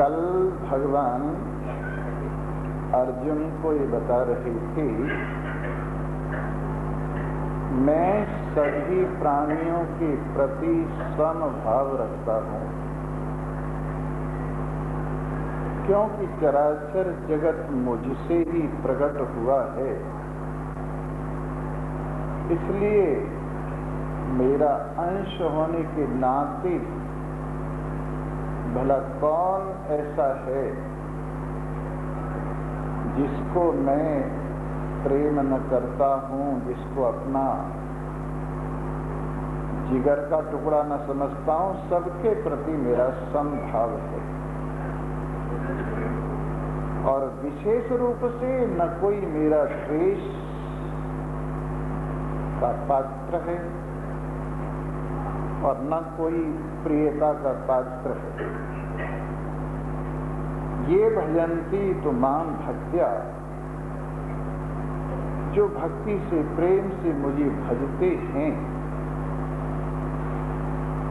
कल भगवान अर्जुन को ये बता रहे थे, मैं सभी प्राणियों के प्रति समभाव रखता हूँ, क्योंकि चराचर जगत मुझसे ही प्रकट हुआ है। इसलिए मेरा अंश होने के नाते भला कौन ऐसा है जिसको मैं प्रेम न करता हूँ, जिसको अपना जिगर का टुकड़ा न समझता हूँ। सबके प्रति मेरा समभाव है और विशेष रूप से न कोई मेरा द्वेष का पात्र है और न कोई प्रियता का पात्र है। ये भजन्ति तो माम भक्त्या, जो भक्ति से प्रेम से मुझे भजते हैं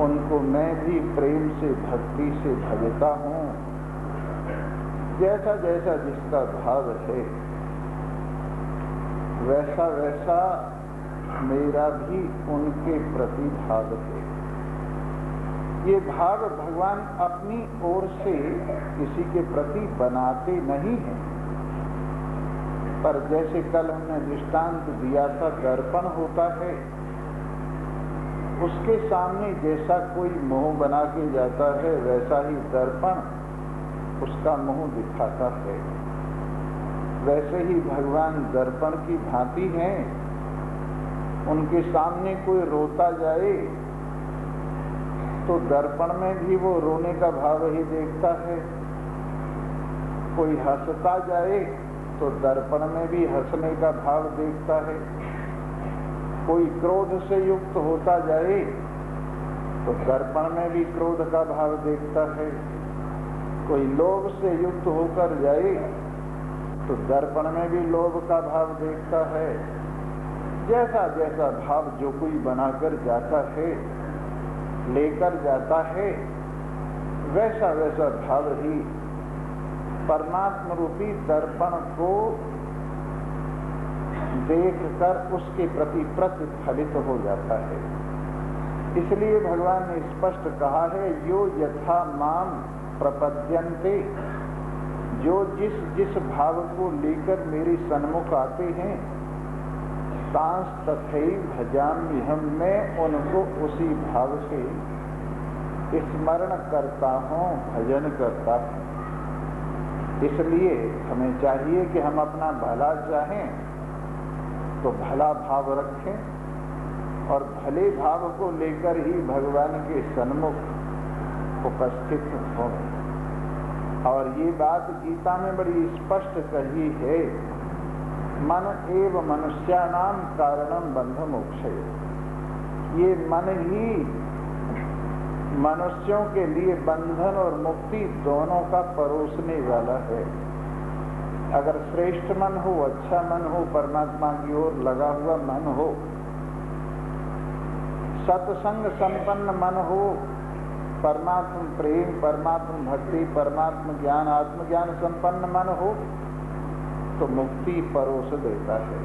उनको मैं भी प्रेम से भक्ति से भजता हूँ। जैसा जैसा जिसका भाव है वैसा वैसा मेरा भी उनके प्रति भाव है। ये भाव भगवान अपनी ओर से किसी के प्रति बनाते नहीं हैं, पर जैसे कल हमने दृष्टांत दिया था, दर्पण होता है, उसके सामने जैसा कोई मुंह बना के जाता है वैसा ही दर्पण उसका मुंह दिखाता है। वैसे ही भगवान दर्पण की भांति हैं। उनके सामने कोई रोता जाए तो दर्पण में भी वो रोने का भाव ही देखता है, कोई हंसता जाए तो दर्पण में भी हंसने का भाव देखता है, कोई क्रोध से युक्त होता जाए तो दर्पण में भी क्रोध का भाव देखता है, कोई लोभ से युक्त होकर जाए तो दर्पण में भी लोभ का भाव देखता है। जैसा जैसा भाव जो कोई बनाकर जाता है, लेकर जाता है, वैसा वैसा भाव ही परमात्मा रूपी दर्पण को देखकर उसके प्रति प्रतिफलित हो जाता है। इसलिए भगवान ने स्पष्ट कहा है, यो यथा माम प्रपद्यन्ते, जो जिस जिस भाव को लेकर मेरे सन्मुख आते हैं, तांस तथैव भजामि हम, मैं उनको उसी भाव से स्मरण करता हूँ, भजन करता हूँ। इसलिए हमें चाहिए कि हम अपना भला चाहें तो भला भाव रखें और भले भाव को लेकर ही भगवान के सन्मुख उपस्थित हों। और ये बात गीता में बड़ी स्पष्ट कही है, मन एव मनुष्यानाम कारणम बंध मोक्षे। ये मन ही मनुष्यों के लिए बंधन और मुक्ति दोनों का परोसने वाला है। अगर श्रेष्ठ मन हो, अच्छा मन हो, परमात्मा की ओर लगा हुआ मन हो, सत्संग संपन्न मन हो, परमात्म प्रेम, परमात्म भक्ति, परमात्म ज्ञान, आत्मज्ञान संपन्न मन हो तो मुक्ति परोस देता है।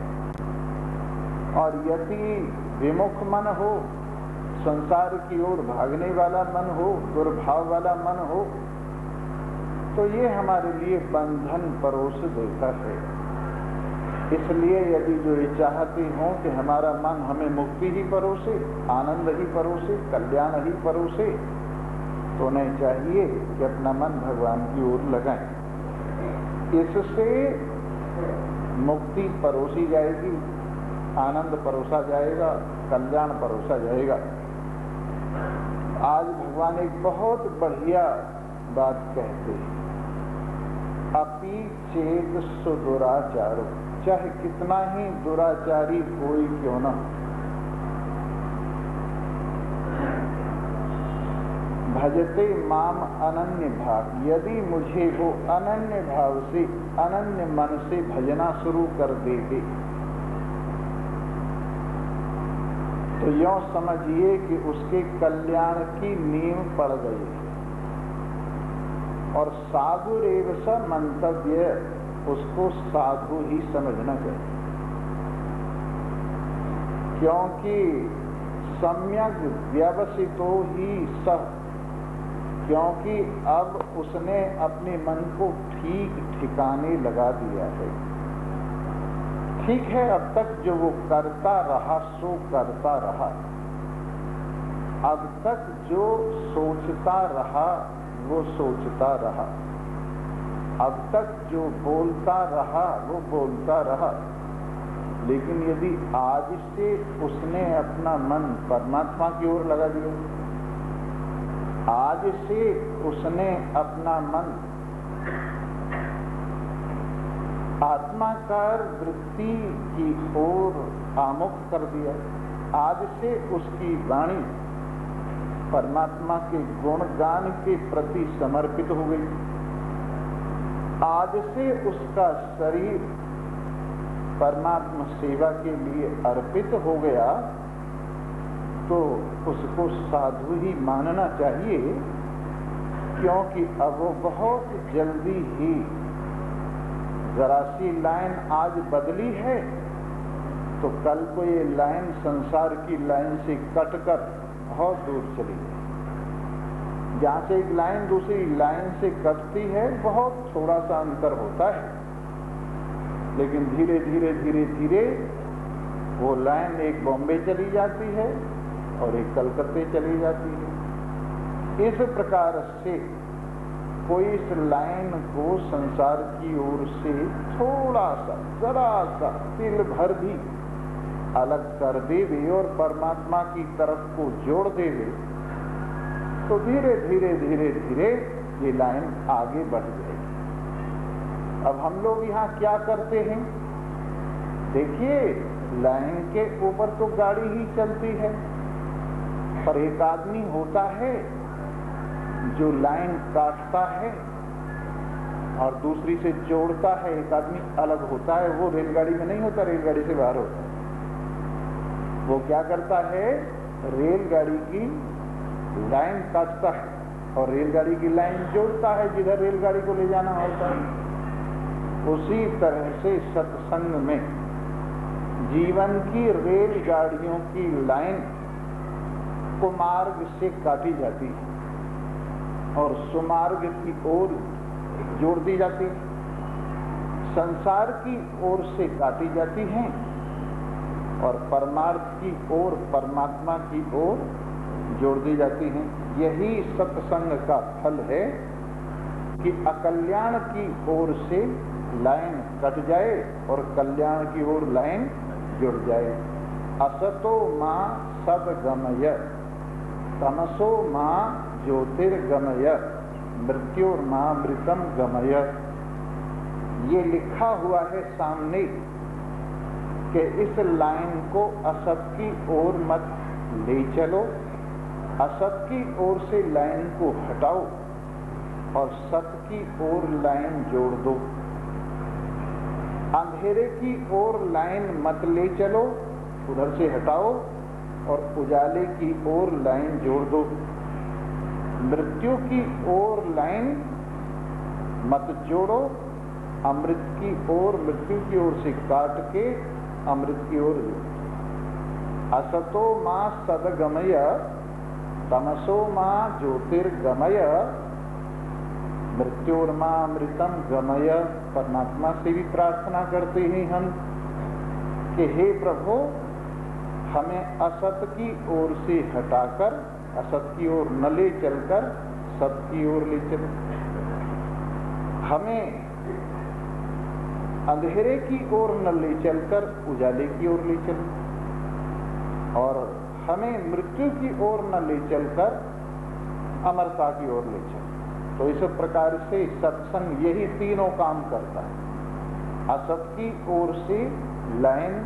और यदि विमुख मन हो, संसार की ओर भागने वाला मन हो, दुर्भाव वाला मन हो, तो ये हमारे लिए बंधन परोस देता है। इसलिए यदि जो ये चाहते हों कि हमारा मन हमें मुक्ति ही परोसे, आनंद ही परोसे, कल्याण ही परोसे, तो उन्हें चाहिए कि अपना मन भगवान की ओर लगाएं। इससे मुक्ति परोसी जाएगी, आनंद परोसा जाएगा, कल्याण परोसा जाएगा। आज भगवान एक बहुत बढ़िया बात कहते हैं, अपि चेत सुदुराचारो, चाहे कितना ही दुराचारी कोई क्यों न, भजते माम अनन्य भाव, यदि मुझे वो अनन्य भाव से, अनन्य मन से भजना शुरू कर देंगे तो यों समझिए कि उसके कल्याण की नींव पड़ गई है। और साधु रेव स मंतव्य, उसको साधु ही समझना चाहिए, क्योंकि सम्यक व्यवसितो ही सह, क्योंकि अब उसने अपने मन को ठीक ठिकाने लगा दिया है। ठीक है, अब तक जो वो करता रहा सो करता रहा, अब तक जो सोचता रहा वो सोचता रहा, अब तक जो बोलता रहा वो बोलता रहा, लेकिन यदि आज से उसने अपना मन परमात्मा की ओर लगा दिया, आज से उसने अपना मन आत्माकार वृत्ति की ओर आमुख कर दिया, आज से उसकी वाणी परमात्मा के गुणगान के प्रति समर्पित हो गई, आज से उसका शरीर परमात्मा सेवा के लिए अर्पित हो गया, तो उसको साधु ही मानना चाहिए, क्योंकि अब वो बहुत जल्दी ही जरा सी लाइन आज बदली है तो कल को ये लाइन संसार की लाइन से कटकर बहुत दूर चली गई। जहाँ से एक लाइन दूसरी लाइन से कटती है बहुत थोड़ा सा अंतर होता है, लेकिन धीरे धीरे धीरे धीरे वो लाइन एक बॉम्बे चली जाती है और एक कलकत्ते चली जाती है। इस प्रकार से कोई इस लाइन को संसार की ओर से थोड़ा सा जरा सा तिल भर भी अलग कर देवे और परमात्मा की तरफ को जोड़ देवे, तो धीरे धीरे धीरे धीरे ये लाइन आगे बढ़ जाएगी। अब हम लोग यहाँ क्या करते हैं, देखिए लाइन के ऊपर तो गाड़ी ही चलती है, पर एक आदमी होता है जो लाइन काटता है और दूसरी से जोड़ता है, एक आदमी अलग होता है, वो रेलगाड़ी में नहीं होता, रेलगाड़ी से बाहर होता है। वो क्या करता है, रेलगाड़ी की लाइन काटता है और रेलगाड़ी की लाइन जोड़ता है जिधर रेलगाड़ी को ले जाना होता है। उसी तरह से सत्संग में जीवन की रेलगाड़ियों की लाइन को मार्ग से काटी जाती है और सुमार्ग की ओर जोड़ दी जाती है, संसार की ओर से काटी जाती हैं और परमार्थ की ओर परमात्मा की ओर जोड़ दी जाती हैं। यही सत्संग का फल है कि अकल्याण की ओर से लाइन कट जाए और कल्याण की ओर लाइन जुड़ जाए। असतो मां सद्गमय, तमसो मां ज्योतिर्गमय, मृत्युर्मामृतम गमय। ये लिखा हुआ है सामने कि इस लाइन को असत की ओर मत ले चलो, असत की ओर से लाइन को हटाओ और सत की ओर लाइन जोड़ दो। अंधेरे की ओर लाइन मत ले चलो, उधर से हटाओ और उजाले की ओर लाइन जोड़ दो। मृत्यु की ओर लाइन मत जोड़ो, अमृत की ओर, मृत्यु की ओर से काट के अमृत की ओर जोड़ो। असतो मां सद्गमय, तमसो मां ज्योतिर्गमय, मृत्युर्मामृतम गमय। परमात्मा से भी प्रार्थना करते हैं हम कि हे प्रभु, हमें असत की ओर से हटाकर असत की ओर न ले चलकर सत की ओर ले चलो। हमें अंधेरे की ओर न ले चलकर उजाले की ओर ले चलो और हमें मृत्यु की ओर न ले चलकर अमरता की ओर ले चलो। तो इस प्रकार से सत्संग यही तीनों काम करता है। असत की ओर से लाइन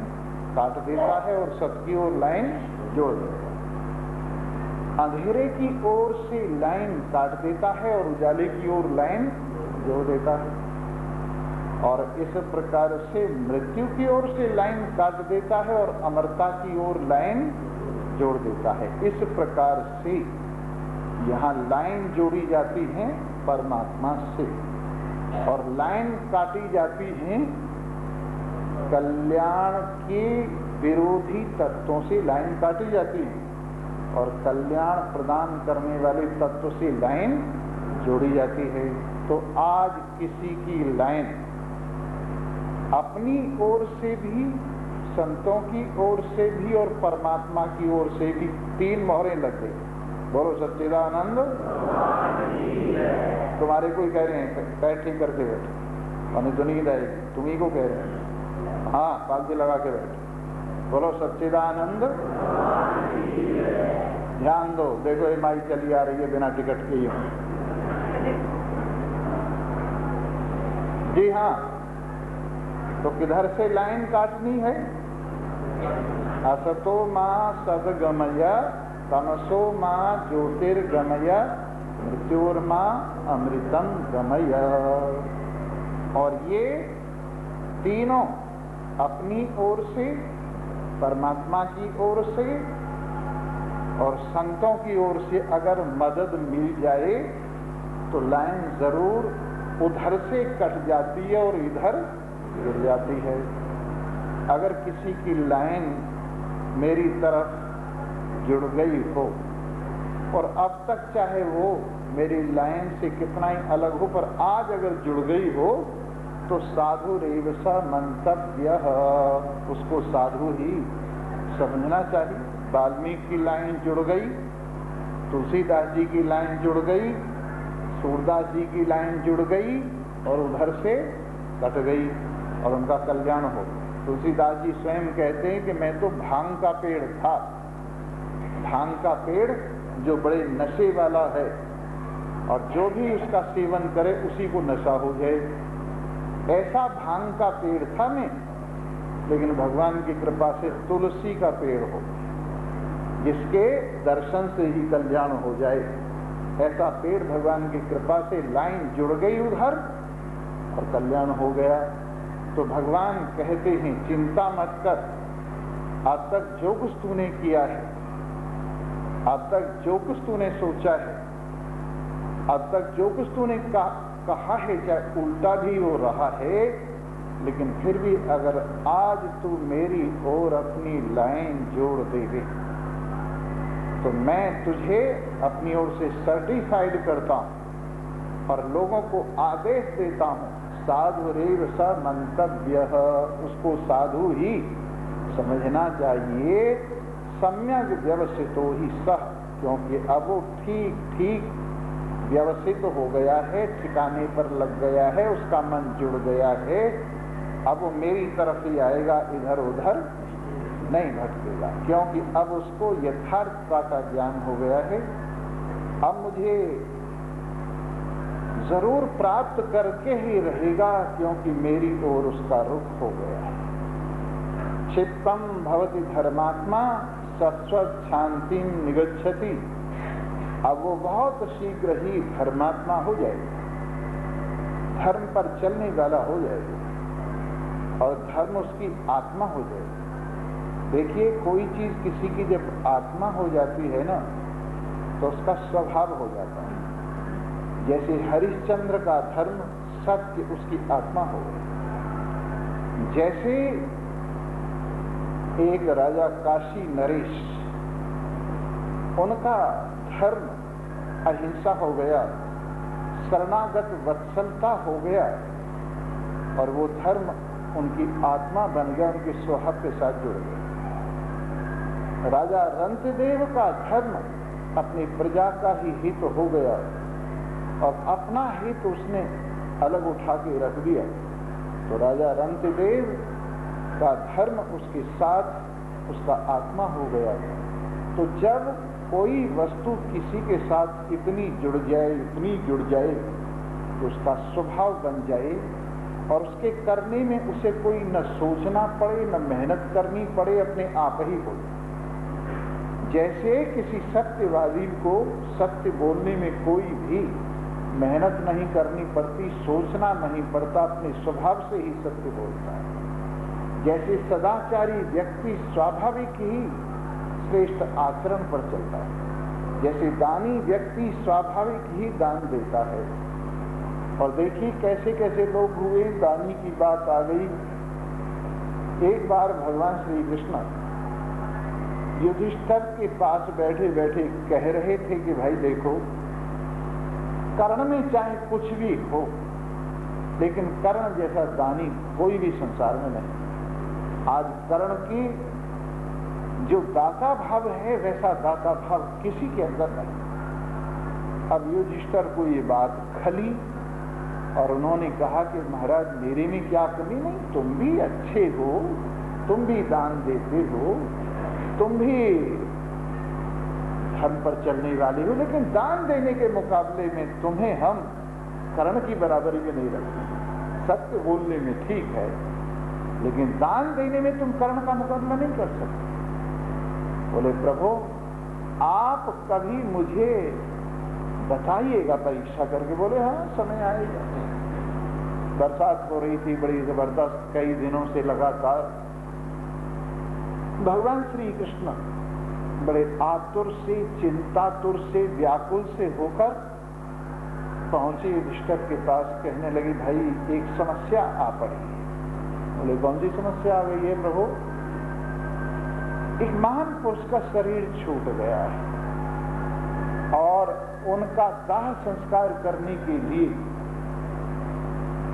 काट देता है और सत की ओर लाइन जोड़ देता है। अंधेरे की ओर से लाइन काट देता है और उजाले की ओर लाइन जोड़ देता है। और इस प्रकार से मृत्यु की ओर से लाइन काट देता है और अमरता की ओर लाइन जोड़ देता है। इस प्रकार से यहाँ लाइन जोड़ी जाती है परमात्मा से और लाइन काटी जाती है कल्याण के विरोधी तत्वों से। लाइन काटी जाती है और कल्याण प्रदान करने वाले तत्व से लाइन जोड़ी जाती है। तो आज किसी की लाइन अपनी ओर से भी, संतों की ओर से भी और परमात्मा की ओर से भी 3 मोहरें लग गई। बोलो सच्चिदानंद। तुम्हारे कोई कह रहे हैं पैर ठीक करके बैठे, हमें तो नींद आएगी, तुम्ही को कह रहे हैं। हाँ, पालती लगा के बैठे। बोलो सच्चिदानंद। ध्यान दो, देखो ये माई चली आ रही है बिना टिकट के ही। जी हाँ, तो किधर से लाइन काटनी है? असतो मां सद्गमय तमसो मां ज्योतिर्गमय मृत्युर्मां अमृतम गमय। और ये तीनों अपनी ओर से, परमात्मा की ओर से और संतों की ओर से अगर मदद मिल जाए तो लाइन जरूर उधर से कट जाती है और इधर गिर जाती है। अगर किसी की लाइन मेरी तरफ जुड़ गई हो और अब तक चाहे वो मेरी लाइन से कितना ही अलग हो, पर आज अगर जुड़ गई हो तो साधु रेव स मंतव्य, उसको साधु ही समझना चाहिए। वाल्मीकि की लाइन जुड़ गई, तुलसीदास जी की लाइन जुड़ गई, सूरदास जी की लाइन जुड़ गई और उधर से कट गई और उनका कल्याण हो। तुलसीदास जी स्वयं कहते हैं कि मैं तो भांग का पेड़ था, भांग का पेड़ जो बड़े नशे वाला है और जो भी उसका सेवन करे उसी को नशा हो जाए, ऐसा भांग का पेड़ था मैं। लेकिन भगवान की कृपा से तुलसी का पेड़ हो, जिसके दर्शन से ही कल्याण हो जाए, ऐसा पेड़ भगवान की कृपा से लाइन जुड़ गई उधर और कल्याण हो गया। तो भगवान कहते हैं चिंता मत कर, आज तक जो कुछ तूने किया है, आज तक जो कुछ तूने सोचा है, आज तक जो कुछ तूने कहा है, चाहे उल्टा भी हो रहा है, लेकिन फिर भी अगर आज तू मेरी ओर अपनी लाइन जोड़ देवे तो मैं तुझे अपनी ओर से सर्टिफाइड करता हूं और लोगों को आदेश देता हूं, साधु रेव स मंतव्य, उसको साधु ही समझना चाहिए। सम्यक व्यवसितो ही सह, क्योंकि अब वो ठीक ठीक व्यवसित हो गया है, ठिकाने पर लग गया है, उसका मन जुड़ गया है। अब वो मेरी तरफ ही आएगा, इधर उधर नहीं भटकेगा, क्योंकि अब उसको यथार्थता का ज्ञान हो गया है। अब मुझे जरूर प्राप्त करके ही रहेगा, क्योंकि मेरी ओर उसका रुख हो गया है। चित्तम भवति धर्मात्मा सत्वत शांतिम निगच्छति। अब वो बहुत शीघ्र ही धर्मात्मा हो जाएगा, धर्म पर चलने वाला हो जाएगा और धर्म उसकी आत्मा हो जाएगी। देखिए, कोई चीज किसी की जब आत्मा हो जाती है ना तो उसका स्वभाव हो जाता है। जैसे हरिश्चंद्र का धर्म सत्य उसकी आत्मा हो गई। जैसे एक राजा काशी नरेश, उनका धर्म अहिंसा हो गया, शरणागत वत्सलता हो गया और वो धर्म उनकी आत्मा बन गया, उनके स्वभाव के साथ जुड़ गया। राजा रंतदेव का धर्म अपनी प्रजा का ही हित हो गया और अपना हित उसने अलग उठा के रख दिया, तो राजा रंतदेव का धर्म उसके साथ उसका आत्मा हो गया। तो जब कोई वस्तु किसी के साथ इतनी जुड़ जाए, इतनी जुड़ जाए तो उसका स्वभाव बन जाए और उसके करने में उसे कोई न सोचना पड़े, न मेहनत करनी पड़े, अपने आप ही हो। जैसे किसी सत्यवादी को सत्य बोलने में कोई भी मेहनत नहीं करनी पड़ती, सोचना नहीं पड़ता, अपने स्वभाव से ही सत्य बोलता है। जैसे सदाचारी व्यक्ति स्वाभाविक ही श्रेष्ठ आचरण पर चलता है। जैसे दानी व्यक्ति स्वाभाविक ही दान देता है। और देखिए कैसे कैसे लोग हुए, दानी की बात आ गई। एक बार भगवान श्री कृष्ण युधिष्ठिर के पास बैठे बैठे कह रहे थे कि भाई देखो, कर्ण में चाहे कुछ भी हो, लेकिन कर्ण जैसा दानी कोई भी संसार में नहीं। आज कर्ण की जो दाता भाव है वैसा दाता भाव किसी के अंदर नहीं। अब युधिष्ठिर को ये बात खली और उन्होंने कहा कि महाराज मेरे में क्या कमी नहीं, तुम भी अच्छे हो, तुम भी दान देते हो, तुम भी धर्म पर चलने वाले हो, लेकिन दान देने के मुकाबले में तुम्हें हम कर्ण की बराबरी में नहीं रखते। सत्य बोलने में ठीक है, लेकिन दान देने में तुम कर्ण का मुकाबला नहीं कर सकते। बोले प्रभु आप कभी मुझे बताइएगा परीक्षा करके। बोले हाँ समय आएगा। बरसात हो रही थी बड़ी जबरदस्त, कई दिनों से लगातार। भगवान श्री कृष्ण बड़े आतुर से, चिंतातुर से, व्याकुल से होकर पहुंचे युधिष्ठिर के पास। कहने लगे भाई एक समस्या आ पड़ी है। बोले कौन सी समस्या आ गई है प्रभु? एक महान पुरुष का शरीर छूट गया है और उनका दाह संस्कार करने के लिए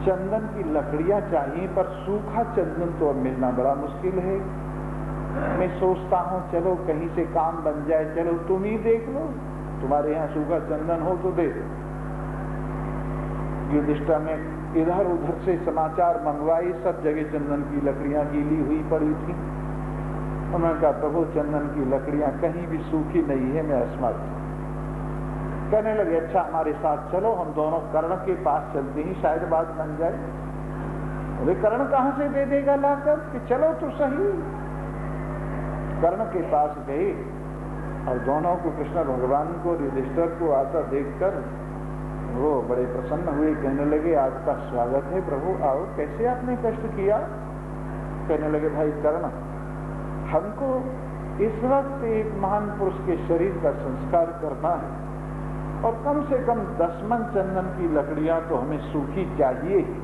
चंदन की लकड़ियां चाहिए, पर सूखा चंदन तो अब मिलना बड़ा मुश्किल है। मैं सोचता हूं चलो कहीं से काम बन जाए, चलो तुम ही देख लो, तुम्हारे यहाँ सूखा चंदन हो तो दे दो। युधिष्ठिर ने इधर उधर से समाचार मंगवाए, सब जगह चंदन की लकड़ियां गीली हुई पड़ी थी। उन्होंने कहा प्रभु चंदन की लकड़ियां कहीं भी सूखी नहीं है, मैं असमर्थ हूं। कहने लगे अच्छा हमारे साथ चलो, हम दोनों कर्ण के पास चलते ही शायद बात बन जाए। बोले कर्ण कहां से दे देगा लाकर, कि चलो तो सही। कर्ण के पास गए और दोनों को, कृष्ण भगवान को युधिष्ठिर को आता देखकर वो बड़े प्रसन्न हुए। कहने लगे आपका स्वागत है प्रभु, आओ, कैसे आपने कष्ट किया? कहने लगे भाई कर्ण, हमको इस वक्त एक महान पुरुष के शरीर का संस्कार करना है और कम से कम 10 मन चंदन की लकड़ियां तो हमें सूखी चाहिए ही,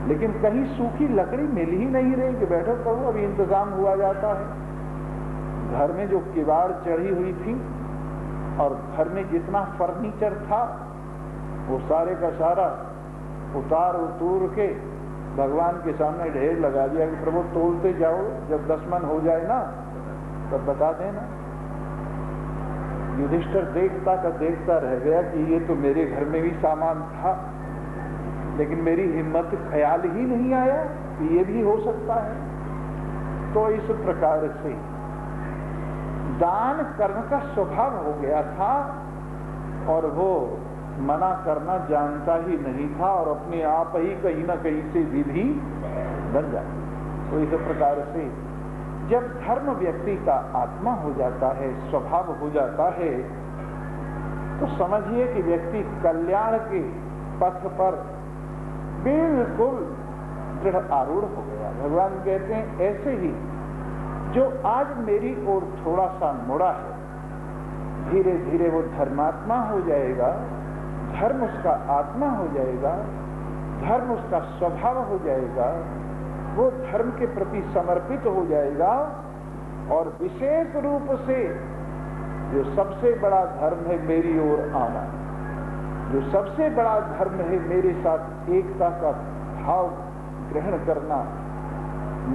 लेकिन कहीं सूखी लकड़ी मिल ही नहीं रही कि बैठो प्रभु अभी इंतजाम हुआ जाता है। घर में जो किवाड़ चढ़ी हुई थी और घर में जितना फर्नीचर था वो सारे का सारा उतार उतूर के भगवान के सामने ढेर लगा दिया कि प्रभु तोलते जाओ, जब 10 मन हो जाए ना तब बता देना। युधिष्ठिर देखता का देखता रह गया कि ये तो मेरे घर में भी सामान था, लेकिन मेरी हिम्मत ख्याल ही नहीं आया कि ये भी हो सकता है। तो इस प्रकार से दान करने का स्वभाव हो गया था और वो मना करना जानता ही नहीं था और अपने आप ही कहीं ना कहीं से विधि बन जाती। तो इस प्रकार से जब धर्म व्यक्ति का आत्मा हो जाता है, स्वभाव हो जाता है, तो समझिए कि व्यक्ति कल्याण के पथ पर बिल्कुल दृढ़ आरूढ़ हो गया। भगवान कहते हैं ऐसे ही जो आज मेरी ओर थोड़ा सा मुड़ा है, धीरे धीरे वो धर्मात्मा हो जाएगा, धर्म उसका आत्मा हो जाएगा, धर्म उसका स्वभाव हो जाएगा, वो धर्म के प्रति समर्पित हो जाएगा और विशेष रूप से जो सबसे बड़ा धर्म है मेरी ओर आना, जो सबसे बड़ा धर्म है मेरे साथ एकता का भाव ग्रहण करना,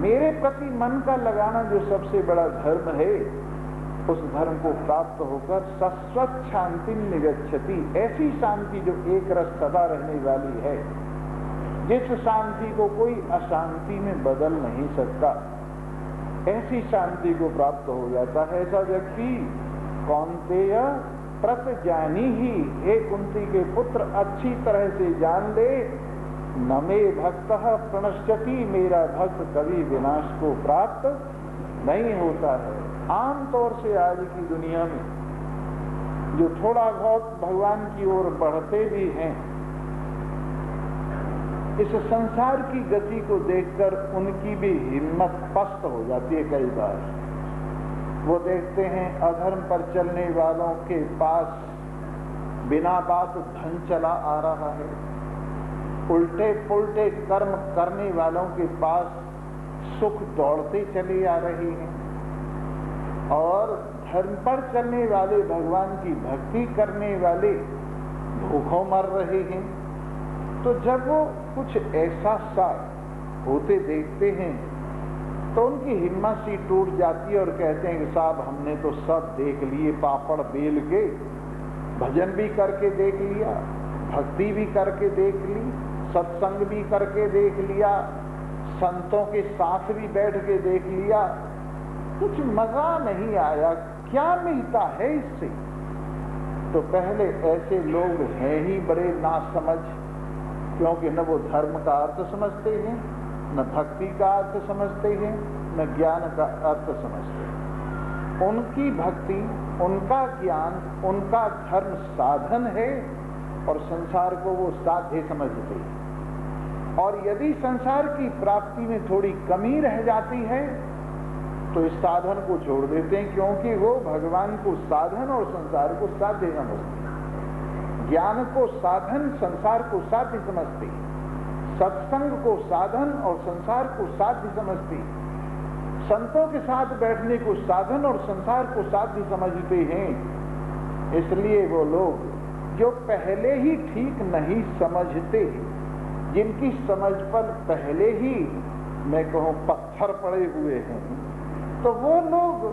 मेरे प्रति मन का लगाना, जो सबसे बड़ा धर्म है, उस धर्म को प्राप्त होकर शाश्वत शांति निगच्छति, ऐसी शांति जो एक रस सदा रहने वाली है, जिस शांति को कोई अशांति में बदल नहीं सकता, ऐसी शांति को प्राप्त हो जाता है। ऐसा व्यक्ति कौन्तेय प्रत जानी ही, हे कुंती के पुत्र अच्छी तरह से जान ले, न मे भक्त प्रणश्यति, मेरा भक्त कभी विनाश को प्राप्त नहीं होता है। आमतौर से आज की दुनिया में जो थोड़ा बहुत भगवान की ओर बढ़ते भी हैं, इस संसार की गति को देखकर उनकी भी हिम्मत पस्त हो जाती है कई बार। वो देखते हैं अधर्म पर चलने वालों के पास बिना बात धन चला आ रहा है, उल्टे पुल्टे कर्म करने वालों के पास सुख दौड़ते चले आ रहे हैं, और धर्म पर चलने वाले, भगवान की भक्ति करने वाले भूखों मर रहे हैं। तो जब वो कुछ ऐसा सा होते देखते हैं तो उनकी हिम्मत सी टूट जाती है और कहते हैं कि साहब हमने तो सब देख लिए, पापड़ बेल के, भजन भी करके देख लिया, भक्ति भी करके देख ली, सत्संग भी करके देख लिया, संतों के साथ भी बैठ के देख लिया, कुछ मजा नहीं आया, क्या मिलता है इससे? तो पहले ऐसे लोग हैं ही बड़े नासमझ, क्योंकि न वो धर्म का अर्थ समझते हैं, न भक्ति का अर्थ समझते हैं, न ज्ञान का अर्थ समझते हैं। उनकी भक्ति, उनका ज्ञान, उनका धर्म साधन है और संसार को वो साध्य समझते हैं। और यदि संसार की प्राप्ति में थोड़ी कमी रह जाती है तो इस साधन को छोड़ देते हैं, क्योंकि वो भगवान को साधन और संसार को साध्य समझते हैं। ज्ञान को साधन, संसार को साध्य समझते हैं, सत्संग को साधन और संसार को साध्य समझते हैं, संतों के साथ बैठने को साधन और संसार को साध्य समझते हैं। इसलिए वो लोग जो पहले ही ठीक नहीं समझते, जिनकी समझ पर पहले ही मैं कहूँ पत्थर पड़े हुए हैं, तो वो लोग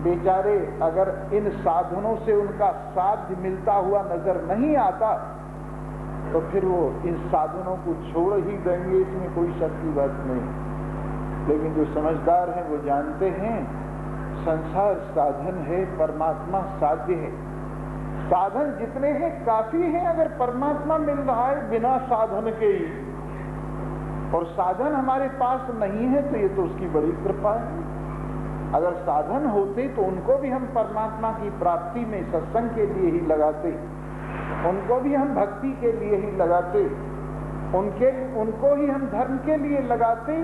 बेचारे अगर इन साधनों से उनका साध्य मिलता हुआ नजर नहीं आता तो फिर वो इन साधनों को छोड़ ही देंगे, इसमें कोई शक की बात नहीं। लेकिन जो समझदार हैं वो जानते हैं संसार साधन है, परमात्मा साध्य है। साधन जितने हैं काफी हैं अगर परमात्मा मिल रहा है बिना साधन के ही, और साधन हमारे पास नहीं है तो ये तो उसकी बड़ी कृपा है। अगर साधन होते तो उनको भी हम परमात्मा की प्राप्ति में सत्संग के लिए ही लगाते, उनको भी हम भक्ति के लिए ही लगाते, उनको ही हम धर्म के लिए लगाते,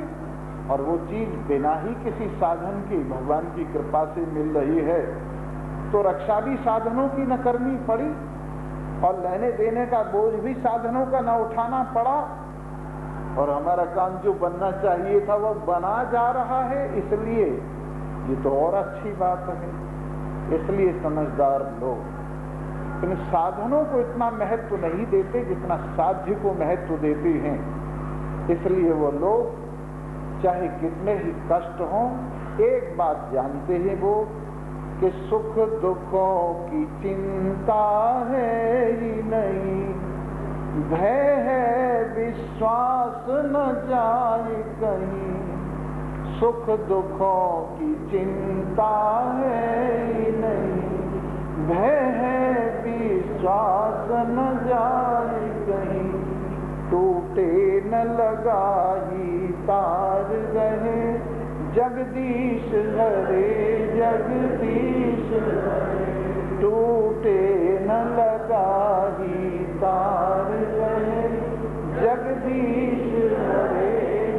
और वो चीज बिना ही किसी साधन के भगवान की कृपा से मिल रही है तो रक्षा भी साधनों की न करनी पड़ी और लेने देने का बोझ भी साधनों का न उठाना पड़ा, और हमारा काम जो बनना चाहिए था वो बना जा रहा है। इसलिए ये तो और अच्छी बात है। इसलिए समझदार लोग इन साधनों को इतना महत्व नहीं देते जितना साध्य को महत्व देते हैं। इसलिए वो लोग चाहे कितने ही कष्ट हों, एक बात जानते हैं वो कि सुख दुखों की चिंता है ही नहीं, भय है विश्वास न जाए कहीं, सुख दुखों की चिंता है ही नहीं, भय है विश्वास न जाए कहीं, टूटे न लगाई तार रहे, जगदीश हरे जगदीश हरे, टूटे न लगाई तार रहे, जगदीश हरे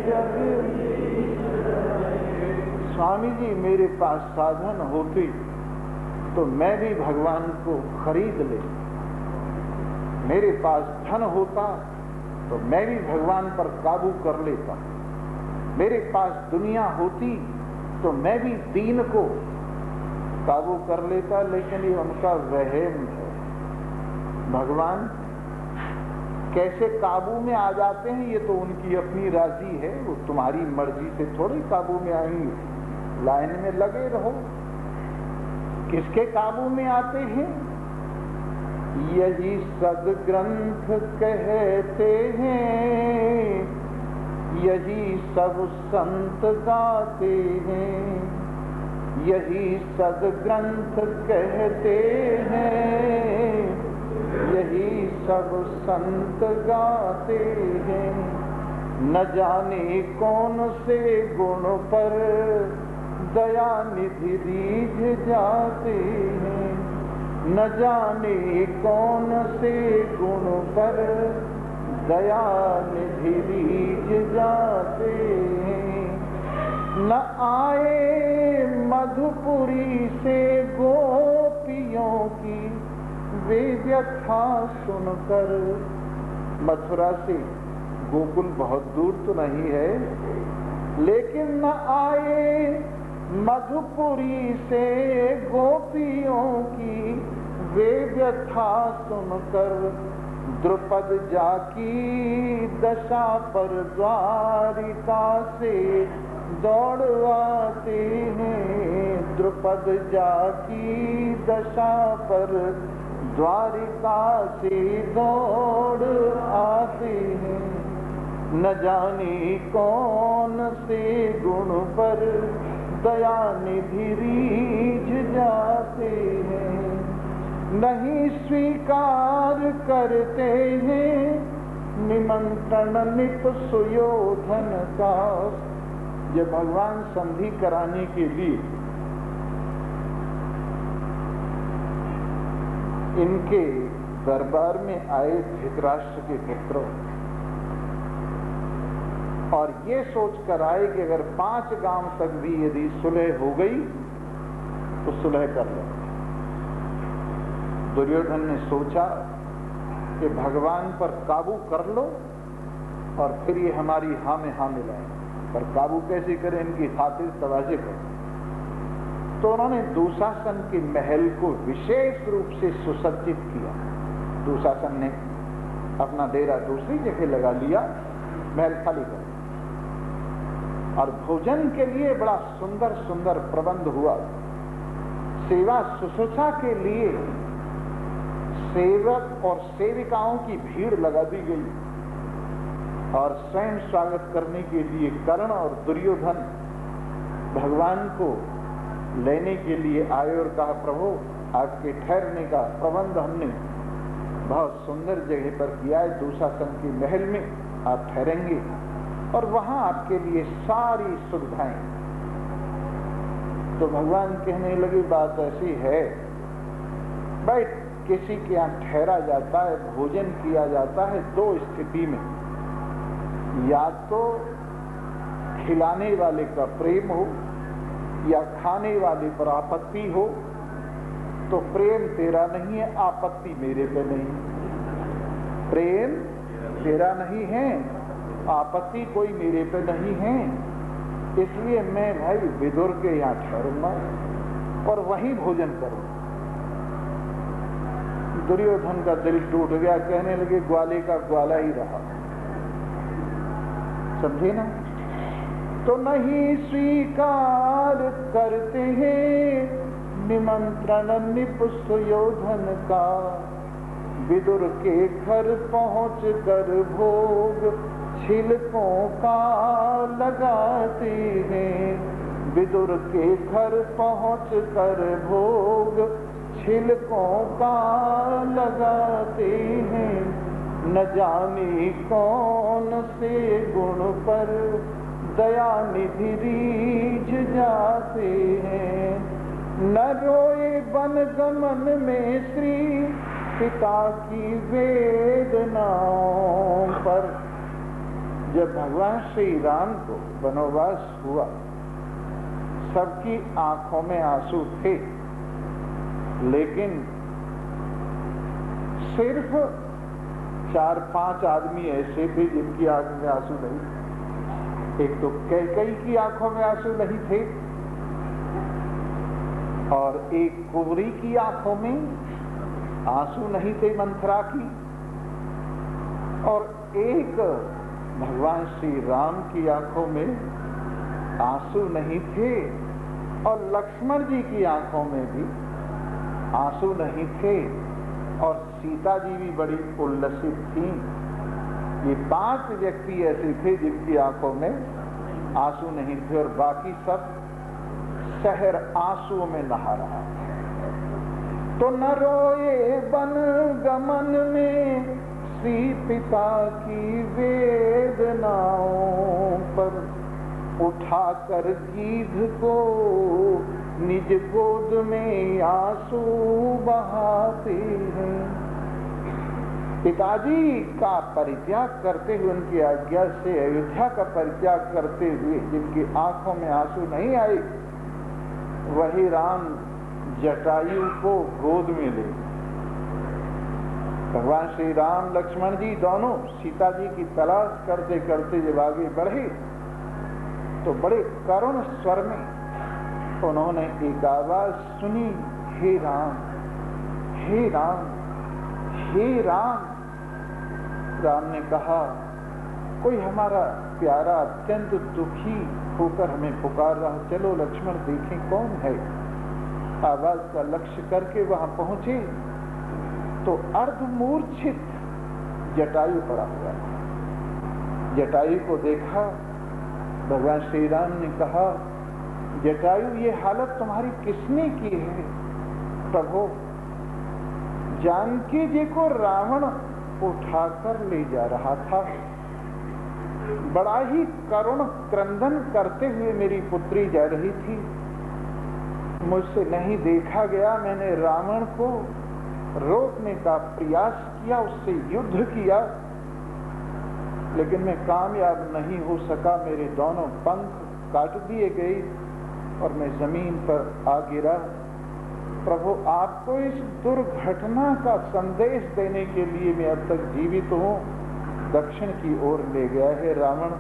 जगदीश हरे। स्वामी जी मेरे पास साधन होती तो मैं भी भगवान को खरीद ले, मेरे पास धन होता तो मैं भी भगवान पर काबू कर लेता, मेरे पास दुनिया होती तो मैं भी दीन को काबू कर लेता। लेकिन ये उनका वहम है। भगवान कैसे काबू में आ जाते हैं ये तो उनकी अपनी राजी है, वो तुम्हारी मर्जी से थोड़ी काबू में आएंगे। लाइन में लगे रहो। किसके काबू में आते हैं? यही सदग्रंथ कहते हैं, यही सब संत गाते हैं, यही सदग्रंथ कहते हैं, यही सब संत गाते हैं। न जाने कौन से गुण पर दया निधि रीझ जाते हैं, न जाने कौन से गुण पर दया निधि रीझ जाते हैं। न आए मधुपुरी से गोपियों की वे व्यथा सुनकर। मथुरा से गोकुल बहुत दूर तो नहीं है, लेकिन न आए मधुपुरी से गोपियों की वे व्यथा सुनकर। द्रुपद जाकी दशा पर द्वारिका से दौड़ आते हैं। द्रुपद जाकी दशा पर द्वारिका से दौड़ आते हैं। न जाने कौन से गुण पर दया निधि रीझ जाते हैं। नहीं स्वीकार करते हैं निमंत्रण निप सुयोधन का। जब भगवान संधि कराने के लिए इनके दरबार में आए धृतराष्ट्र के पुत्रों, और ये सोच कर आए कि अगर 5 गांव तक भी यदि सुलह हो गई तो सुलह कर लो। दुर्योधन ने सोचा कि भगवान पर काबू कर लो और फिर ये हमारी हाँ में हाँ मिलाएं। पर काबू कैसे करें, इनकी खातिर तवाज़े करें। तो उन्होंने दुशासन के महल को विशेष रूप से सुसज्जित किया। दुशासन ने अपना डेरा दूसरी जगह लगा लिया, महल खाली कर दिया, और भोजन के लिए बड़ा सुंदर सुंदर प्रबंध हुआ। सेवा शुश्रूषा के लिए सेवक और सेविकाओं की भीड़ लगा दी गई, और स्वयं स्वागत करने के लिए कर्ण और दुर्योधन भगवान को लेने के लिए आए और कहा, प्रभु आपके ठहरने का प्रबंध हमने बहुत सुंदर जगह पर किया है, दुशासन के महल में आप ठहरेंगे और वहां आपके लिए सारी सुविधाएं। तो भगवान कहने लगे, बात ऐसी है भाई, किसी के यहाँ ठहरा जाता है, भोजन किया जाता है 2 स्थिति में। या तो खिलाने वाले का प्रेम हो या खाने वाले पर आपत्ति हो। तो प्रेम तेरा नहीं है, आपत्ति मेरे पे नहीं। प्रेम तेरा नहीं है, आपत्ति कोई मेरे पे नहीं है, इसलिए मैं भाई विदुर के यहाँ ठहरूंगा और वहीं भोजन करूंगा। दुर्योधन का दिल टूट गया, कहने लगे ग्वाले का ग्वाला ही रहा। समझे ना? तो नहीं स्वीकार करते हैं निमंत्रण निप सुयोधन का। विदुर के घर पहुंच कर भोग छिलकों का लगाते हैं। विदुर के घर पहुंच कर भोग छिलकों का लगाते हैं। न जाने कौन से गुण पर दया निधि रीझ जाते हैं। न रोए वन गमन में श्री पिता की वेदनाओं पर। जब भगवान श्री राम को वनवास हुआ, सबकी आंखों में आंसू थे, लेकिन सिर्फ 4-5 आदमी ऐसे थे जिनकी आंख में आंसू नहीं थे। एक तो कैकेयी की आंखों में आंसू नहीं थे, और एक कुंवरी की आंखों में आंसू नहीं थे मंथरा की, और एक भगवान श्री राम की आंखों में आंसू नहीं थे, और लक्ष्मण जी की आंखों में भी आंसू नहीं थे, और सीता जी भी बड़ी उल्लसित थीं। ये 5 व्यक्ति ऐसे थे जिनकी आंखों में आंसू नहीं थे, और बाकी सब शहर आंसुओं में नहा रहा। तो न रोए वन गमन में श्री पिता की वेदनाओं पर। उठाकर गीध को निज गोद में आंसू बहाते हैं। पिताजी का परित्याग करते हुए, उनकी आज्ञा से अयोध्या का परित्याग करते हुए जिनकी आंखों में आंसू नहीं आए, वही राम जटायु को गोद में ले। भगवान श्री राम लक्ष्मण जी दोनों सीता जी की तलाश करते करते जब आगे बढ़े तो बड़े करुण स्वर में उन्होंने एक आवाज सुनी, हे राम, हे राम, हे राम। राम ने कहा, कोई हमारा प्यारा अत्यंत दुखी होकर हमें पुकार रहा, चलो लक्ष्मण देखें कौन है। आवाज का लक्ष्य करके वहां पहुंचे तो अर्धमूर्छित जटायु पड़ा हुआ था। जटायु को देखा, भगवान श्री राम ने कहा, जटायु ये हालत तुम्हारी किसने की है? प्रभु, जानकी जी को रावण उठाकर ले जा रहा था, बड़ा ही करुण क्रंदन करते हुए मेरी पुत्री जा रही थी, मुझसे नहीं देखा गया, मैंने रावण को रोकने का प्रयास किया, उससे युद्ध किया, लेकिन मैं कामयाब नहीं हो सका, मेरे दोनों पंख काट दिए गए और मैं जमीन पर आ गिरा। प्रभु, आपको इस दुर्घटना का संदेश देने के लिए मैं अब तक जीवित हूं, दक्षिण की ओर ले गया है रावण।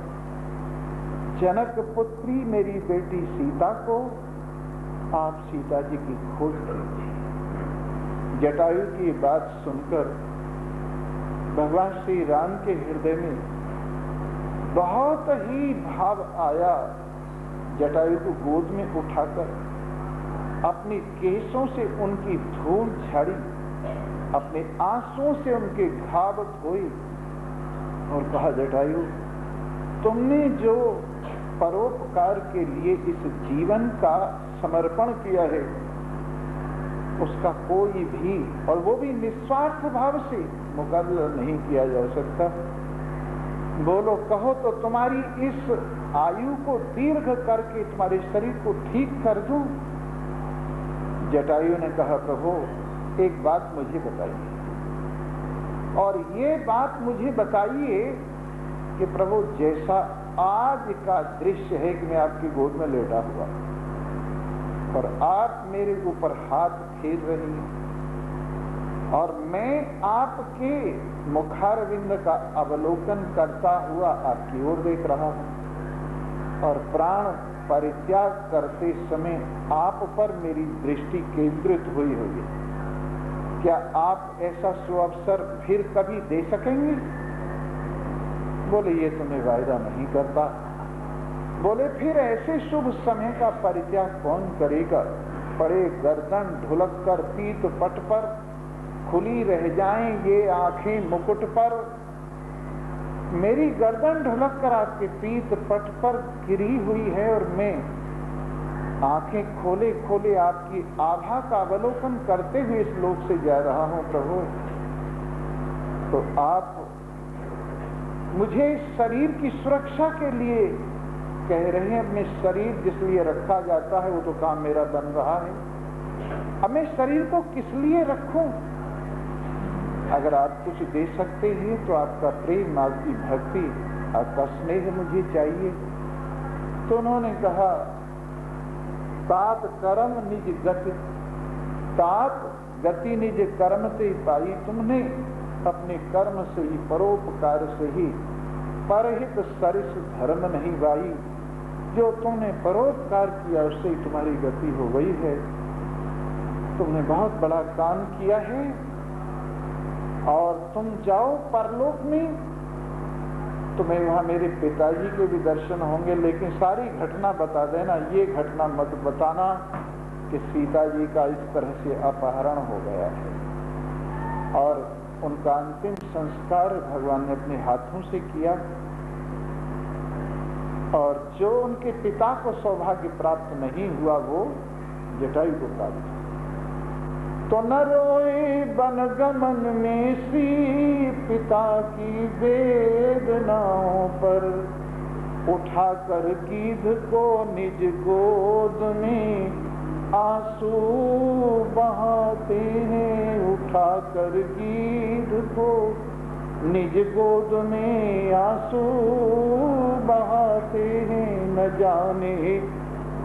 जनक पुत्री मेरी बेटी सीता को आप सीता जी की खोज कीजिए। जटायु की बात सुनकर भगवान श्री राम के हृदय में बहुत ही भाव आया। जटायु को गोद में उठाकर अपनी केसों से उनकी धूल झाड़ी, अपने आंसुओं से उनके घाव धोए और कहा, जटायु, तुमने जो परोपकार के लिए इस जीवन का समर्पण किया है, उसका कोई भी, और वो भी निस्वार्थ भाव से, मुकाबला नहीं किया जा सकता। बोलो, कहो तो तुम्हारी इस आयु को दीर्घ करके तुम्हारे शरीर को ठीक कर दूं। जटायु ने कहा, प्रभु, एक बात मुझे बताइए, और ये बात मुझे बताइए कि प्रभु, जैसा आज का दृश्य है कि मैं आपकी गोद में लेटा हुआ और आप मेरे ऊपर हाथ फेर रही हैं और मैं आपके मुखारविंद का अवलोकन करता हुआ आपकी ओर देख रहा हूं और प्राण परित्याग करते समय आप पर मेरी दृष्टि केंद्रित हुई है। क्या आप ऐसा सुअवसर फिर कभी दे सकेंगे? बोले, ये तो मैं वायदा नहीं करता। बोले, फिर ऐसे शुभ समय का परित्याग कौन करेगा? पड़े गर्दन ढुलक कर पीत पट पर, खुली रह जाएं ये आंखें मुकुट पर। मेरी गर्दन ढुलक कर आपके पीत पट पर गिरी हुई है और मैं आंखें खोले खोले आपकी आभा का अवलोकन करते हुए इस लोक से जा रहा हूं। प्रभु, तो आप मुझे शरीर की सुरक्षा के लिए कह रहे हैं। अपने शरीर जिस लिए रखा जाता है वो तो काम मेरा बन रहा है, अब मैं शरीर को किस लिए रखूं? अगर आप कुछ दे सकते हैं तो आपका प्रेम, आपकी भक्ति, आपका स्नेह मुझे चाहिए। तो उन्होंने कहा, तात कर्म निज गति, तात गति निज कर्म से पाई। तुमने अपने कर्म से ही, परोपकार से ही परहित सरिस धर्म नहीं वाई। जो तुमने परोपकार किया उससे ही तुम्हारी गति हो गई है। तुमने बहुत बड़ा काम किया है और तुम जाओ परलोक में, तुम्हें वहां मेरे पिताजी के भी दर्शन होंगे, लेकिन सारी घटना बता देना, ये घटना मत बताना कि सीता जी का इस तरह से अपहरण हो गया है। और उनका अंतिम संस्कार भगवान ने अपने हाथों से किया और जो उनके पिता को सौभाग्य प्राप्त नहीं हुआ वो जटायु को प्राप्त। तो न रोए बन गमन में सी पिता की वेदनाओं पर, उठा कर गीध को निज गोद में आंसू बहाते हैं। उठा कर गीध को निज गोद में आंसू बहाते हैं, न जाने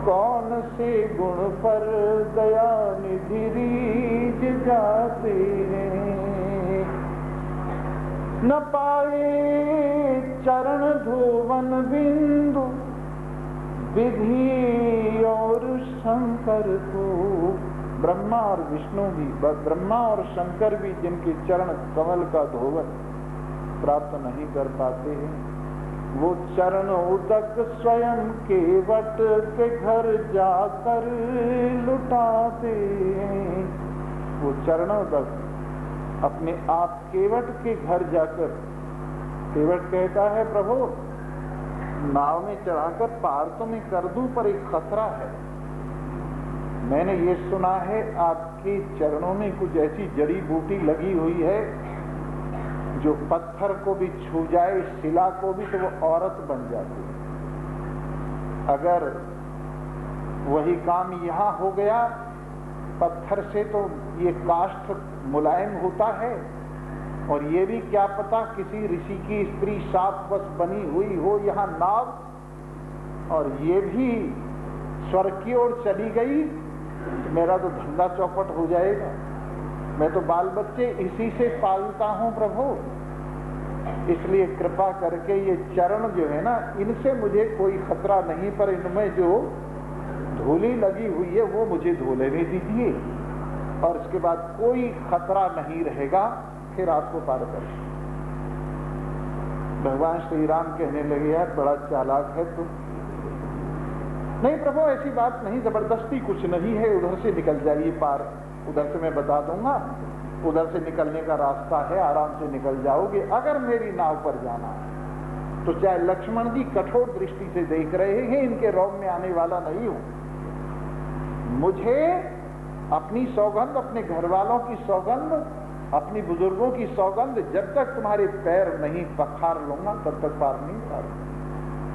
कौन से गुण पर दया निधि रीझ जाते हैं। न पाए चरण धोवन बिंदु विधि और शंकर को। ब्रह्मा और विष्णु भी, ब्रह्मा और शंकर भी जिनके चरण कमल का धोवन प्राप्त नहीं कर पाते हैं, वो चरण उदक स्वयं केवट के घर जाकर लुटाते हैं। वो चरण उदक अपने आप केवट के घर जाकर, केवट कहता है प्रभु नाव में चढ़ाकर पार तो मैं कर दूं पर एक खतरा है। मैंने ये सुना है आपके चरणों में कुछ ऐसी जड़ी बूटी लगी हुई है जो पत्थर को भी छू जाए, शिला को भी, तो वो औरत बन जाती है। अगर वही काम यहाँ हो गया, पत्थर से तो ये काष्ठ मुलायम होता है, और ये भी क्या पता किसी ऋषि की स्त्री शापवश बनी हुई हो यहाँ नाव, और ये भी स्वर्ग की ओर चली गई, तो मेरा तो धंधा चौपट हो जाएगा। मैं तो बाल बच्चे इसी से पालता हूँ प्रभु, इसलिए कृपा करके ये चरण जो है ना, इनसे मुझे कोई खतरा नहीं, पर इनमें जो धूली लगी हुई है वो मुझे धो लेने दीजिए, और इसके बाद कोई खतरा नहीं रहेगा, फिर आपको पार कर। भगवान श्री राम कहने लगे यार बड़ा चालाक है तुम। नहीं प्रभु ऐसी बात नहीं, जबरदस्ती कुछ नहीं है, उधर से निकल जाइए पार, उधर से मैं बता दूंगा, उधर से निकलने का रास्ता है, आराम से निकल जाओगे। अगर मेरी नाव पर जाना है तो चाहे लक्ष्मण जी कठोर दृष्टि से देख रहे हैं, इनके रौब में आने वाला नहीं हूं। मुझे अपनी सौगंध, अपने घर वालों की सौगंध, अपनी बुजुर्गों की सौगंध, जब तक तुम्हारे पैर नहीं पखार लूंगा तब तक पार नहीं पार।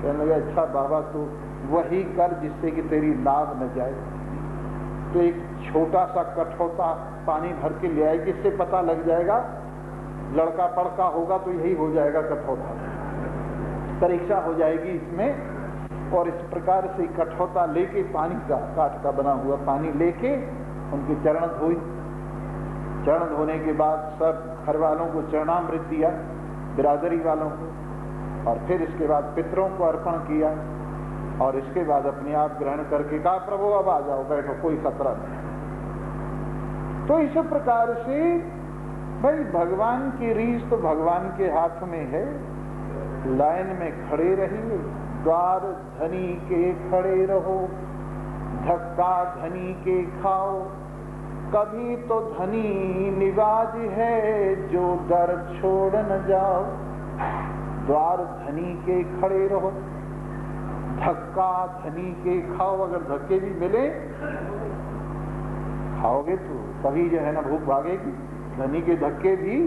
कहने लगे अच्छा बाबा तू वही कर जिससे कि तेरी नाव न जाए। तो एक छोटा सा कठौता पानी भर के ले आए, किससे पता लग जाएगा, लड़का पड़का होगा तो यही हो जाएगा कठौता, परीक्षा हो जाएगी इसमें। और इस प्रकार से कठौता लेके, पानी का काठ का बना हुआ पानी लेके उनके चरण धोई। चरण धोने के बाद सब घर वालों को चरणामृत दिया, बिरादरी वालों को, और फिर इसके बाद पितरों को अर्पण किया, और इसके बाद अपने आप ग्रहण करके कहा प्रभु अब आ जाओ, बैठो, कोई खतरा नहीं। तो इस प्रकार से भाई भगवान की रीस तो भगवान के हाथ में है। लाइन में खड़े रहिए, द्वार धनी के खड़े रहो, धक्का धनी के खाओ, कभी तो धनी निवाज है जो दर छोड़ न जाओ। द्वार धनी के खड़े रहो, धक्का धनी के खाओ, अगर धक्के भी मिले खाओगे तो तभी जो है ना भूख भागेगी। धनी के धक्के भी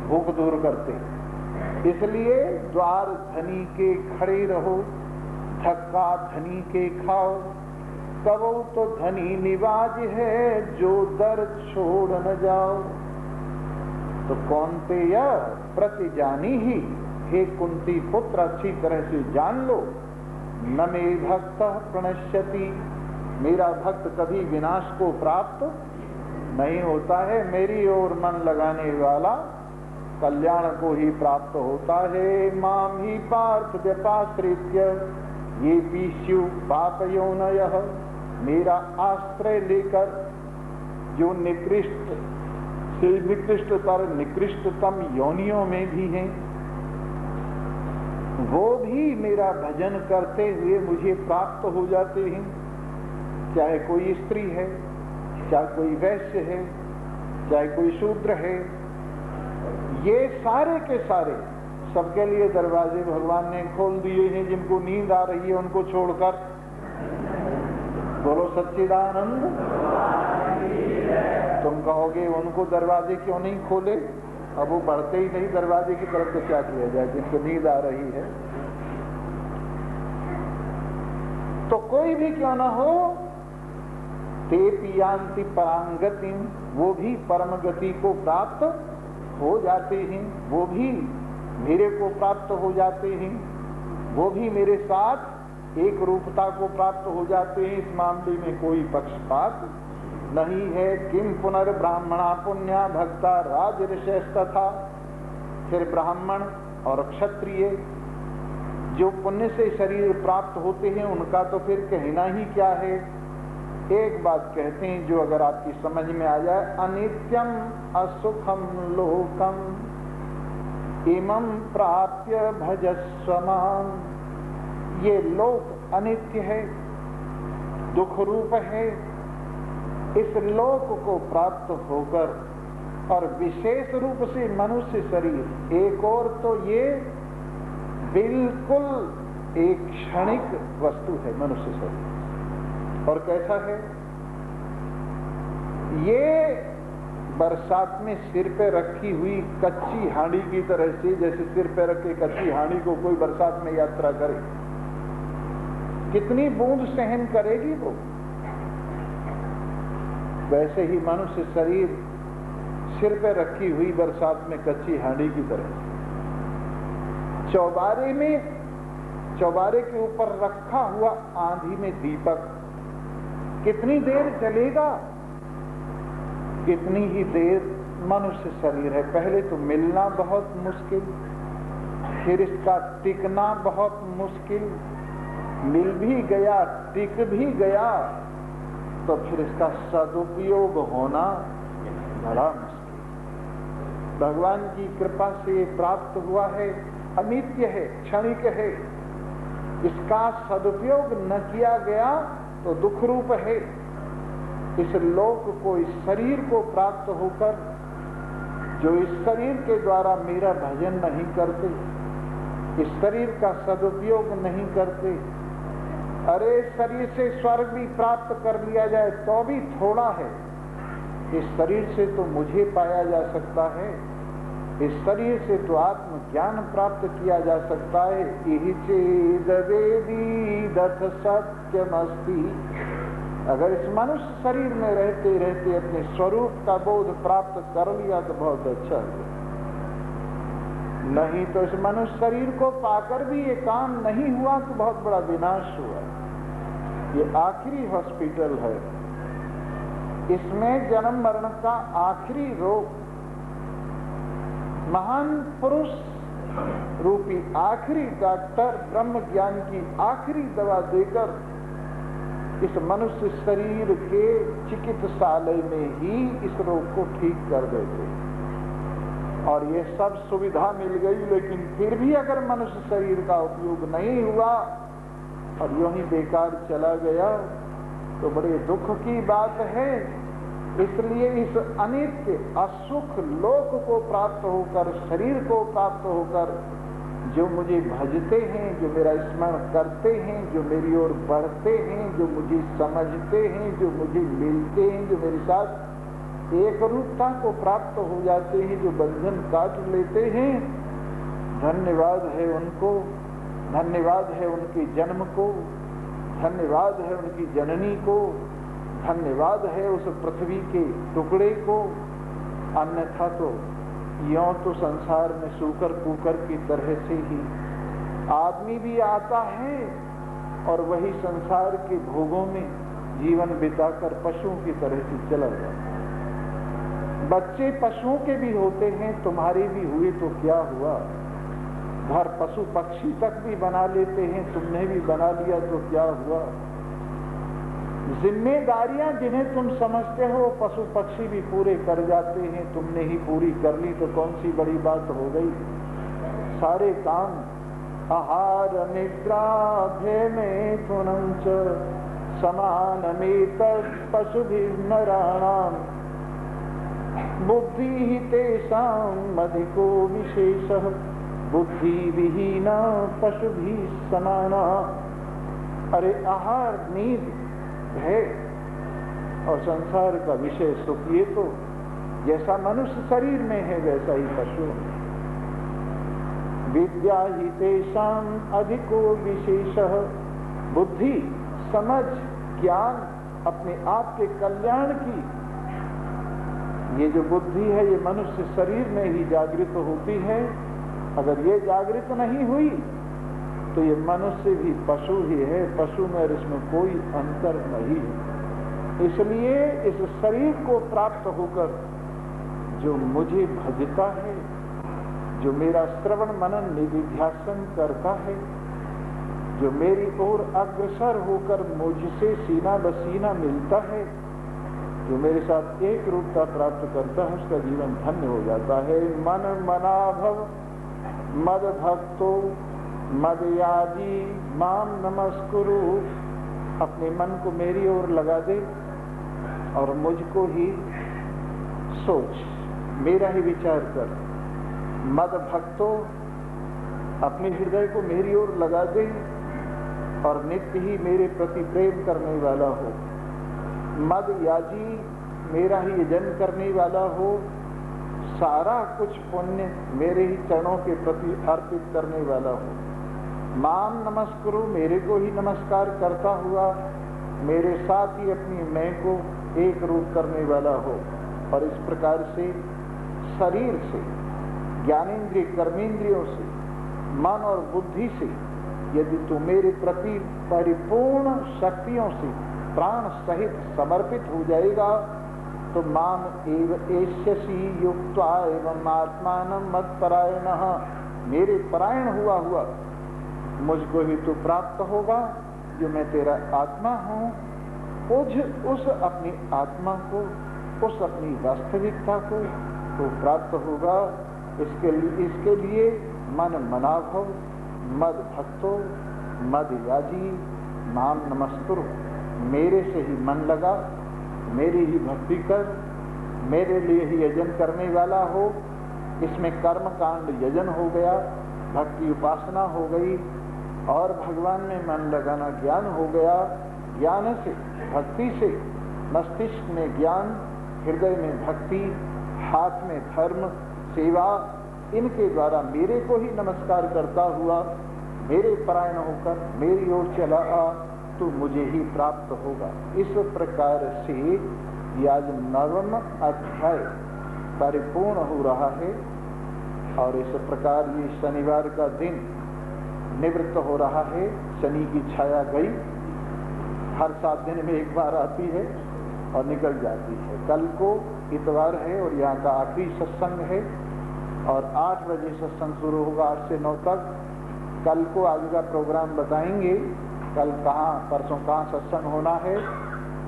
भूख दूर करते, इसलिए द्वार धनी के खड़े रहो, धक्का धनी के खाओ, कबो तो धनी निवाज है जो दर छोड़ न जाओ। तो कौन्तेय प्रति जानी ही, हे कुंती पुत्र अच्छी तरह से जान लो, न मे भक्त प्रणश्यति, मेरा भक्त कभी विनाश को प्राप्त नहीं होता है, मेरी ओर मन लगाने वाला कल्याण को ही प्राप्त होता है। माम ही पार्थ व्यपाश्रित्य ये पीस्यु पापयोनयः, मेरा आश्रय लेकर जो निकृष्ट से निकृष्टतर निकृष्टतम योनियों में भी हैं, वो भी मेरा भजन करते हुए मुझे प्राप्त हो जाते हैं। चाहे कोई स्त्री है, चाहे कोई वैश्य है, चाहे कोई शूद्र है, ये सारे के सारे सबके लिए दरवाजे भगवान ने खोल दिए हैं। जिनको नींद आ रही है उनको छोड़कर बोलो सच्चिदानंद। तुम कहोगे उनको दरवाजे क्यों नहीं खोले, अब वो बढ़ते ही नहीं दरवाजे की तरफ, तो क्या किया जाए, जिनको नींद आ रही है। तो कोई भी क्यों ना हो, ते पियांति परांगति, वो भी परम गति को प्राप्त हो जाते हैं, वो भी मेरे को प्राप्त हो जाते हैं, वो भी मेरे साथ एक रूपता को प्राप्त हो जाते हैं। इस मामले में कोई पक्षपात नहीं है। किम पुनर्ब्राह्मणा पुण्या भक्ता राजऋषयस्तथा। फिर ब्राह्मण और क्षत्रिय जो पुण्य से शरीर प्राप्त होते हैं उनका तो फिर कहना ही क्या है। एक बात कहते हैं जो अगर आपकी समझ में आ जाए, अनित्यम असुखम लोकम इमं प्राप्य भजस्व माम। ये लोक अनित्य है, दुख रूप है। इस लोक को प्राप्त होकर और विशेष रूप से मनुष्य शरीर, एक और तो ये बिल्कुल एक क्षणिक वस्तु है मनुष्य शरीर। और कैसा है ये? बरसात में सिर पे रखी हुई कच्ची हांडी की तरह से, जैसे सिर पे रखे कच्ची हांडी को कोई बरसात में यात्रा करे, कितनी बूंद सहन करेगी वो? वैसे ही मनुष्य शरीर सिर पे रखी हुई बरसात में कच्ची हांडी की तरह। चौबारे में, चौबारे के ऊपर रखा हुआ आंधी में दीपक कितनी देर जलेगा? कितनी ही देर मनुष्य शरीर है। पहले तो मिलना बहुत मुश्किल, फिर इसका टिकना बहुत मुश्किल, मिल भी गया, टिक भी गया, तो फिर इसका सदुपयोग होना बड़ा मुश्किल। भगवान की कृपा से प्राप्त हुआ है, अनित्य है, क्षणिक है। इसका सदुपयोग न किया गया तो दुख रूप है। इस लोक को, इस शरीर को प्राप्त होकर जो इस शरीर के द्वारा मेरा भजन नहीं करते, इस शरीर का सदुपयोग नहीं करते, अरे शरीर से स्वर्ग भी प्राप्त कर लिया जाए तो भी थोड़ा है। इस शरीर से तो मुझे पाया जा सकता है, इस शरीर से तो आत्मज्ञान प्राप्त किया जा सकता है। यही चेद वेदी दथ सत्यमस्ति। अगर इस मनुष्य शरीर में रहते रहते अपने स्वरूप का बोध प्राप्त कर लिया तो बहुत अच्छा है, नहीं तो इस मनुष्य शरीर को पाकर भी ये काम नहीं हुआ तो बहुत बड़ा विनाश हुआ। ये आखिरी हॉस्पिटल है, इसमें जन्म मरण का आखिरी रोग, महान पुरुष रूपी आखिरी डॉक्टर ब्रह्म ज्ञान की आखिरी दवा देकर इस मनुष्य शरीर के चिकित्सालय में ही इस रोग को ठीक कर देते। और ये सब सुविधा मिल गई, लेकिन फिर भी अगर मनुष्य शरीर का उपयोग नहीं हुआ और यूं ही बेकार चला गया तो बड़े दुख की बात है। इसलिए इस अनित्य असुख लोक को प्राप्त होकर, शरीर को प्राप्त होकर जो मुझे भजते हैं, जो मेरा स्मरण करते हैं, जो मेरी ओर बढ़ते हैं, जो मुझे समझते हैं, जो मुझे मिलते हैं, जो मेरे साथ एक रूपता को प्राप्त हो जाते हैं, जो बंधन काट लेते हैं, धन्यवाद है उनको, धन्यवाद है उनके जन्म को, धन्यवाद है उनकी जननी को, धन्यवाद है उस पृथ्वी के टुकड़े को। अन्यथा तो यों तो संसार में सूकर कुकर की तरह से ही आदमी भी आता है और वही संसार के भोगों में जीवन बिताकर पशुओं की तरह से चला जाता है। बच्चे पशुओं के भी होते हैं, तुम्हारे भी हुए तो क्या हुआ? घर पशु पक्षी तक भी बना लेते हैं, तुमने भी बना लिया तो क्या हुआ? जिम्मेदारियां जिन्हें तुम समझते हो पशु पक्षी भी पूरे कर जाते हैं, तुमने ही पूरी कर ली तो कौन सी बड़ी बात हो गई? सारे काम आहार निद्रा भय मैथुनं च समानमेतत् पशुभिर्नराणाम् बुद्धि तेषाम् अधिको विशेषः बुद्धि विहीना पशुभिः समाना। अरे आहार, नींद, भय और संसार का विषय सुख, ये तो जैसा मनुष्य शरीर में है वैसा ही पशु में। विद्या ही तेषाम् अधिको विशेषः बुद्धि, समझ, ज्ञान, अपने आप के कल्याण की ये जो बुद्धि है ये मनुष्य शरीर में ही जागृत होती है। अगर ये जागृत नहीं हुई तो ये मनुष्य भी पशु ही है, पशु में और इसमें कोई अंतर नहीं है। इसलिए इस शरीर को प्राप्त होकर जो मुझे भजता है, जो मेरा श्रवण मनन निधिध्यासन करता है, जो मेरी ओर अग्रसर होकर मुझसे सीना बसीना मिलता है, जो मेरे साथ एक रूपता प्राप्त करता है, उसका जीवन धन्य हो जाता है। मन मनाभव मद भक्तो मदयाजी माम नमस्कुरु। अपने मन को मेरी ओर लगा दे और मुझको ही सोच, मेरा ही विचार कर। मद भक्तो, अपने हृदय को मेरी ओर लगा दे और नित्य ही मेरे प्रति प्रेम करने वाला हो। मद याजी, मेरा ही यजन करने वाला हो। सारा कुछ पुण्य मेरे ही चरणों के प्रति अर्पित करने वाला हो। माम नमस्कुरु, मेरे को ही नमस्कार करता हुआ मेरे साथ ही अपनी मैं को एक रूप करने वाला हो। और इस प्रकार से शरीर से, ज्ञानेंद्रिय कर्मेंद्रियों से, मन और बुद्धि से यदि तू मेरे प्रति परिपूर्ण शक्तियों से प्राण सहित समर्पित हो जाएगा तो माम एव एष्यसि युक्त्वा एवं आत्मानं मत्परायणः, मेरे परायण हुआ मुझको ही तू प्राप्त होगा, जो मैं तेरा आत्मा हूँ। उस अपनी आत्मा को, उस अपनी वास्तविकता को तो प्राप्त होगा। इसके लिए मन मनाभव मद भक्तो मद याजी नाम नमस्कुरु, मेरे से ही मन लगा, मेरी ही भक्ति कर, मेरे लिए ही यजन करने वाला हो। इसमें कर्म कांड यजन हो गया, भक्ति उपासना हो गई और भगवान में मन लगाना ज्ञान हो गया। ज्ञान से, भक्ति से मस्तिष्क में ज्ञान, हृदय में भक्ति, हाथ में धर्म, सेवा, इनके द्वारा मेरे को ही नमस्कार करता हुआ मेरे परायण होकर मेरी ओर चला आ तो मुझे ही प्राप्त होगा। इस प्रकार से ये आज 9वां अध्याय परिपूर्ण हो रहा है और इस प्रकार ये शनिवार का दिन निवृत्त हो रहा है। शनि की छाया गई, हर 7 दिन में एक बार आती है और निकल जाती है। कल को इतवार है और यहाँ का आखिरी सत्संग है और 8 बजे सत्संग शुरू होगा, 8 से 9 तक। कल को आगे का प्रोग्राम बताएंगे, कल कहाँ परसों कहाँ सत्संग होना है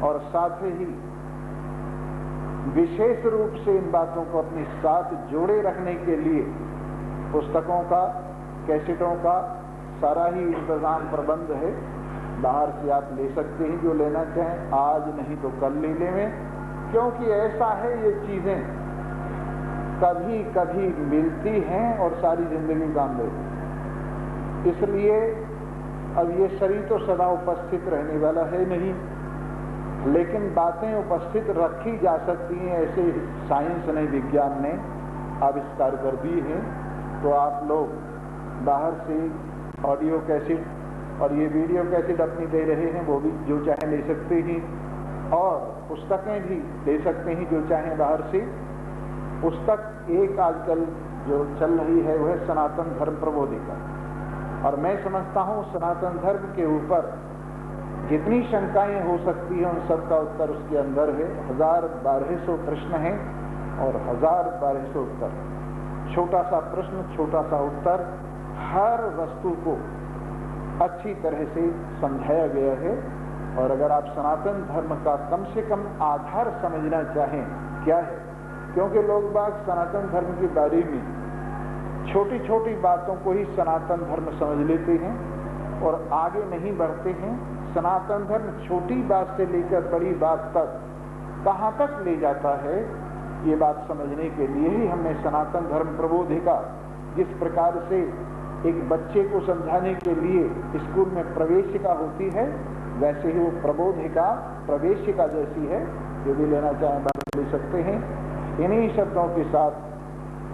और साथ ही विशेष रूप से इन बातों को अपने साथ जोड़े रखने के लिए पुस्तकों का, कैसेटों का सारा ही इंतजाम प्रबंध है। बाहर से आप ले सकते हैं जो लेना चाहें, आज नहीं तो कल ले लें, क्योंकि ऐसा है ये चीजें कभी कभी मिलती हैं और सारी जिंदगी काम देती। इसलिए अब ये शरीर तो सदा उपस्थित रहने वाला है नहीं, लेकिन बातें उपस्थित रखी जा सकती हैं, ऐसे साइंस ने, विज्ञान ने आविष्कार कर दी है। तो आप लोग बाहर से ऑडियो कैसेट और ये वीडियो कैसेट अपनी दे रहे हैं, वो भी जो चाहे ले सकते हैं और पुस्तकें भी ले सकते हैं जो चाहें बाहर से। पुस्तक एक आजकल जो चल रही है वह सनातन धर्म प्रबोधिका, और मैं समझता हूँ सनातन धर्म के ऊपर जितनी शंकाएं हो सकती हैं उन सब का उत्तर उसके अंदर है। 1200 प्रश्न हैं और 1200 उत्तर। छोटा सा प्रश्न, छोटा सा उत्तर, हर वस्तु को अच्छी तरह से समझाया गया है। और अगर आप सनातन धर्म का कम से कम आधार समझना चाहें क्या है, क्योंकि लोग बाग सनातन धर्म के बारे में छोटी छोटी बातों को ही सनातन धर्म समझ लेते हैं और आगे नहीं बढ़ते हैं। सनातन धर्म छोटी बात से लेकर बड़ी बात तक कहाँ तक ले जाता है, ये बात समझने के लिए ही हमने सनातन धर्म प्रबोधिका, जिस प्रकार से एक बच्चे को समझाने के लिए स्कूल में प्रवेशिका होती है, वैसे ही वो प्रबोधिका प्रवेशिका जैसी है। जो भी लेना चाहें बाहर ले सकते हैं। इन्हीं शब्दों के साथ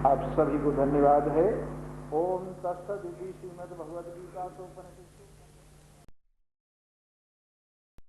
आप सभी को धन्यवाद है। ओम तत्सदिति श्रीमद् भगवद गीता तो